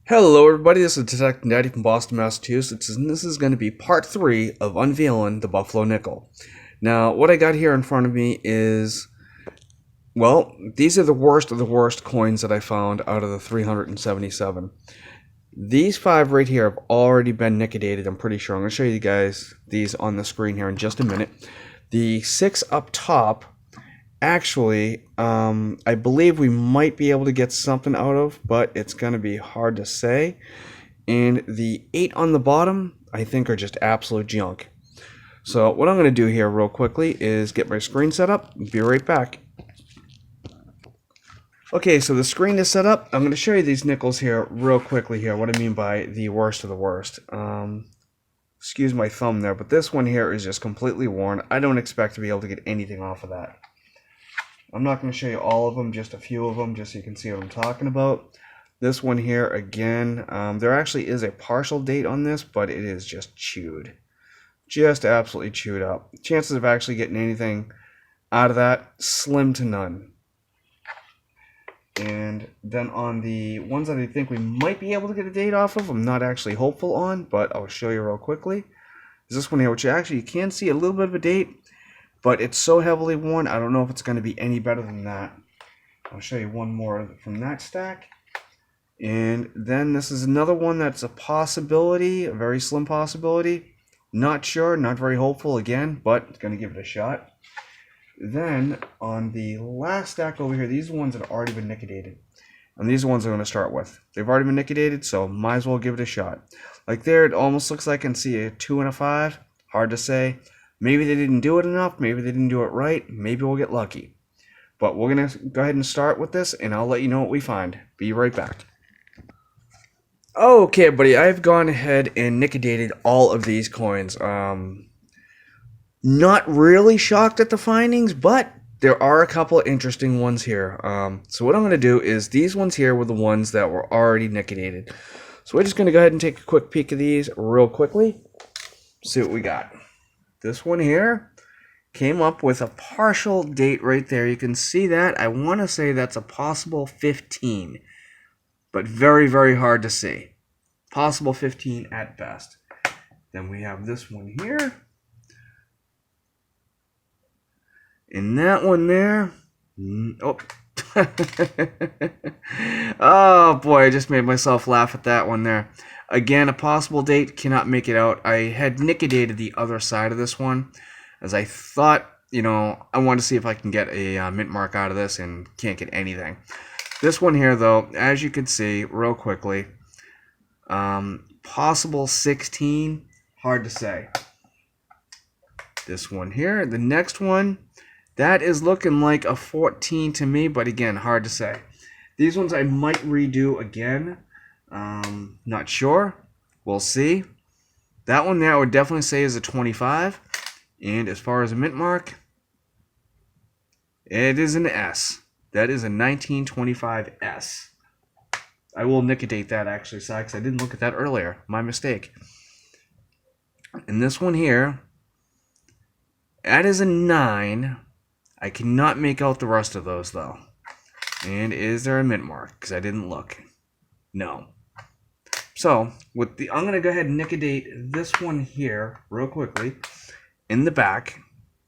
Hello, everybody. This is Detective Daddy from Boston, Massachusetts, and this is going to be part 3 of Unveiling the Buffalo Nickel. Now, what I got here in front of me is, well, these are the worst of the worst coins that I found out of the 377. These 5 right here have already been liquidated, I'm pretty sure. I'm going to show you guys these on the screen here in just a minute. The 6 up top, actually, I believe we might be able to get something out of, but it's going to be hard to say. And the 8 on the bottom, I think, are just absolute junk. So what I'm going to do here real quickly is get my screen set up. Be right back. Okay, so the screen is set up. I'm going to show you these nickels here real quickly here, what I mean by the worst of the worst. Excuse my thumb there, but this one here is just completely worn. I don't expect to be able to get anything off of that. I'm not going to show you all of them, just a few of them, just so you can see what I'm talking about. This one here, again, there actually is a partial date on this, but it is just chewed. Just absolutely chewed up. Chances of actually getting anything out of that, slim to none. And then on the ones that I think we might be able to get a date off of, I'm not actually hopeful on, but I'll show you real quickly. Is this one here, which actually you can see a little bit of a date, but it's so heavily worn, I don't know if it's going to be any better than that. I'll show you one more from that stack. And then this is another one that's a possibility, a very slim possibility. Not sure, not very hopeful again, but going to give it a shot. Then on the last stack over here, these are ones that have already been liquidated. And these are ones I'm going to start with. They've already been liquidated, so might as well give it a shot. Like there, it almost looks like I can see a 2 and a 5. Hard to say. Maybe they didn't do it enough. Maybe they didn't do it right. Maybe we'll get lucky. But we're going to go ahead and start with this, and I'll let you know what we find. Be right back. Okay, buddy, I've gone ahead and liquidated all of these coins. Not really shocked at the findings, but there are a couple of interesting ones here. So what I'm going to do is these ones here were the ones that were already liquidated. So we're just going to go ahead and take a quick peek of these real quickly. See what we got. This one here came up with a partial date right there. You can see that. I want to say that's a possible 15, but very, very hard to see. Possible 15 at best. Then we have this one here. And that one there. Oh. Oh boy, I just made myself laugh at that one there. Again, a possible date, cannot make it out. I had liquidated the other side of this one, as I thought, I wanted to see if I can get a mint mark out of this, and can't get anything. This one here, though, as you can see, real quickly, possible 16, hard to say. This one here, the next one, that is looking like a 14 to me, but again, hard to say. These ones I might redo again. Not sure. We'll see. That one there I would definitely say is a 25. And as far as a mint mark, it is an S. That is a 1925 S. I will liquidate that actually, Si, because I didn't look at that earlier. My mistake. And this one here, that is a 9. I cannot make out the rest of those, though. And is there a mint mark? Because I didn't look. No. So, I'm going to go ahead and liquidate this one here real quickly in the back.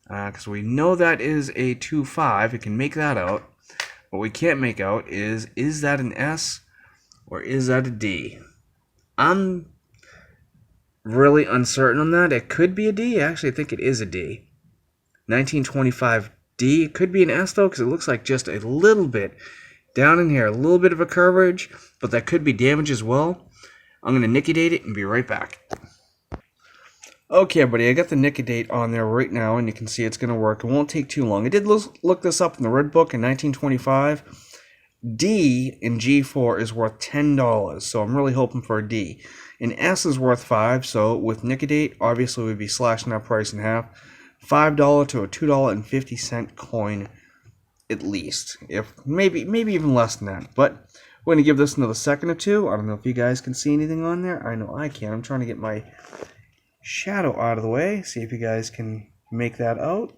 Because we know that is a 2.5. We can make that out. What we can't make out is that an S or is that a D? I'm really uncertain on that. It could be a D. Actually, I think it is a D. 1925 D. It could be an S, though, because it looks like just a little bit down in here. A little bit of a curvature, but that could be damage as well. I'm going to liquidate it and be right back. Okay, buddy, I got the liquidate on there right now, and you can see it's going to work. It won't take too long. I did look this up in the Red Book in 1925. D in G4 is worth $10, so I'm really hoping for a D. An S is worth 5, so with liquidate, obviously we'd be slashing that price in half. $5 to a $2.50 coin at least, if maybe even less than that. But we're going to give this another second or two. I don't know if you guys can see anything on there. I know I can. I'm trying to get my shadow out of the way, see if you guys can make that out.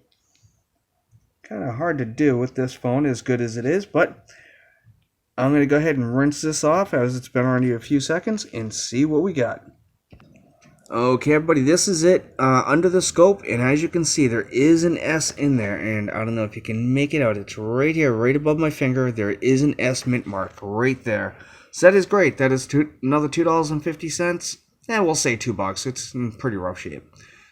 Kind of hard to do with this phone as good as it is, but I'm going to go ahead and rinse this off as it's been already a few seconds and see what we got. Okay, everybody, this is it under the scope, and as you can see, there is an S in there, and I don't know if you can make it out. It's right here, right above my finger. There is an S mint mark right there. So that is great. That is another $2.50. Yeah, we'll say $2. It's in pretty rough shape.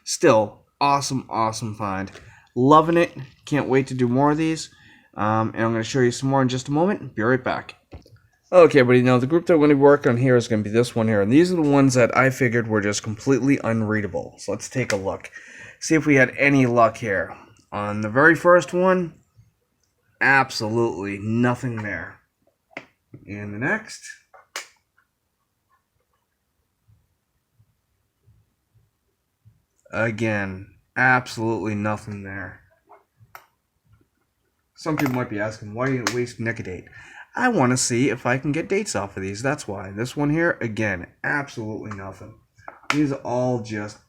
Still, awesome, awesome find. Loving it. Can't wait to do more of these. And I'm going to show you some more in just a moment. Be right back. Okay, everybody, now the group that we're going to work on here is going to be this one here. And these are the ones that I figured were just completely unreadable. So let's take a look. See if we had any luck here. On the very first one, absolutely nothing there. And the next, again, absolutely nothing there. Some people might be asking, why do you waste Nicodate? I want to see if I can get dates off of these. That's why. This one here, again, absolutely nothing. These are all just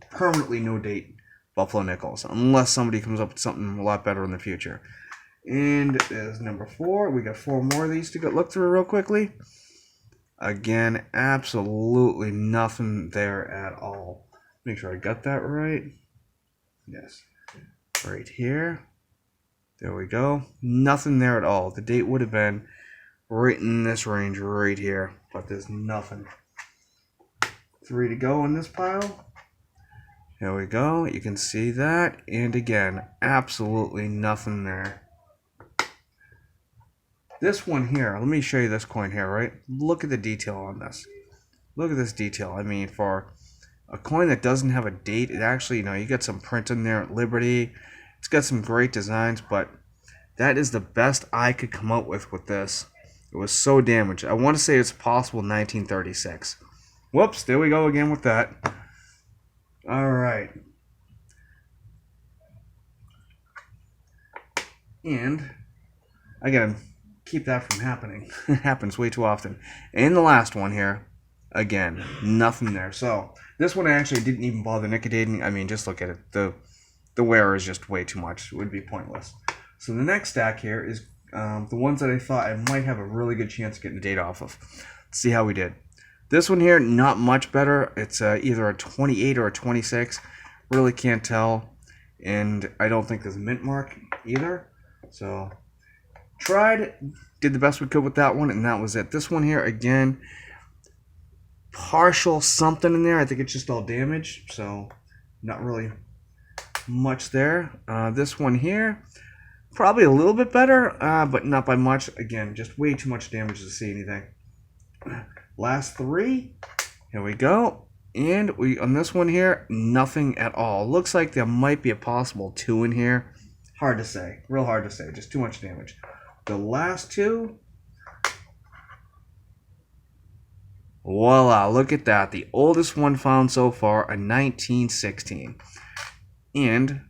permanently no date Buffalo Nickels, unless somebody comes up with something a lot better in the future. And there's number 4. We got 4 more of these to look through real quickly. Again, absolutely nothing there at all. Make sure I got that right. Yes. Right here. There we go. Nothing there at all. The date would have been right in this range right here, but there's nothing. 3 to go in this pile. There we go. You can see that. And again, absolutely nothing there. This one here, let me show you this coin here, right? Look at the detail on this. Look at this detail. I mean, for a coin that doesn't have a date, it actually, you got some print in there at Liberty. It's got some great designs, but that is the best I could come up with this. It was so damaged. I want to say it's possible 1936. Whoops, there we go again with that. All right. And I gotta keep that from happening. It happens way too often. And the last one here, again, nothing there. So this one I actually didn't even bother nicodating. I mean, just look at it. The wear is just way too much. It would be pointless. So the next stack here is the ones that I thought I might have a really good chance of getting the date off of. Let's see how we did. This one here, not much better. It's either a 28 or a 26. Really can't tell. And I don't think there's a mint mark either. So tried, did the best we could with that one, and that was it. This one here, again, partial something in there. I think it's just all damaged. So not really much there. This one here, probably a little bit better, but not by much. Again, just way too much damage to see anything. Last 3, here we go. And we on this one here, nothing at all. Looks like there might be a possible 2 in here. Hard to say, real hard to say, just too much damage. The last 2, voila, look at that. The oldest one found so far, a 1916. And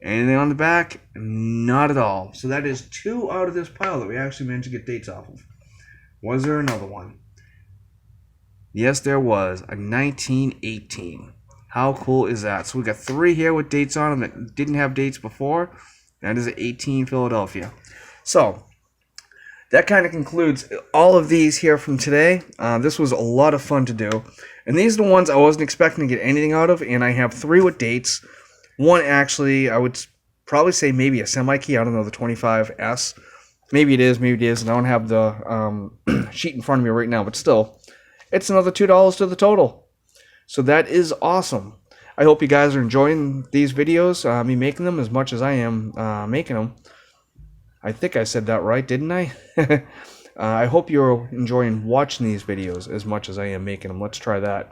anything on the back? Not at all. So that is 2 out of this pile that we actually managed to get dates off of. Was there another one? Yes, there was. A 1918. How cool is that? So we got 3 here with dates on them that didn't have dates before. That is an 18 Philadelphia. So that kind of concludes all of these here from today. This was a lot of fun to do. And these are the ones I wasn't expecting to get anything out of. And I have 3 with dates. One actually, I would probably say maybe a semi-key. I don't know, the 25S. Maybe it is, maybe it isn't. I don't have the sheet in front of me right now, but still, it's another $2 to the total. So that is awesome. I hope you guys are enjoying these videos, me making them as much as I am making them. I think I said that right, didn't I? I hope you're enjoying watching these videos as much as I am making them. Let's try that.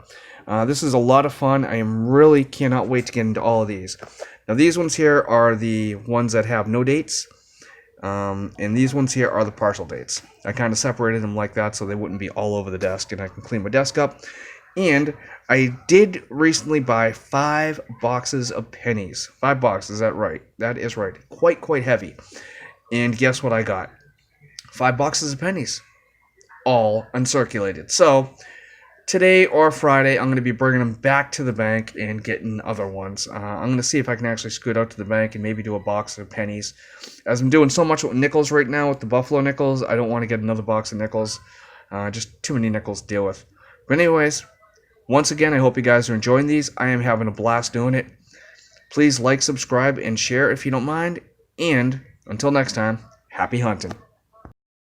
This is a lot of fun. I really cannot wait to get into all of these. Now, these ones here are the ones that have no dates. And these ones here are the partial dates. I kind of separated them like that so they wouldn't be all over the desk, and I can clean my desk up. And I did recently buy 5 boxes of pennies. 5 boxes, is that right? That is right. Quite heavy. And guess what I got? 5 boxes of pennies. All uncirculated. So today or Friday, I'm going to be bringing them back to the bank and getting other ones. I'm going to see if I can actually scoot out to the bank and maybe do a box of pennies. As I'm doing so much with nickels right now with the Buffalo nickels, I don't want to get another box of nickels. Just too many nickels to deal with. But anyways, once again, I hope you guys are enjoying these. I am having a blast doing it. Please like, subscribe, and share if you don't mind. And until next time, happy hunting.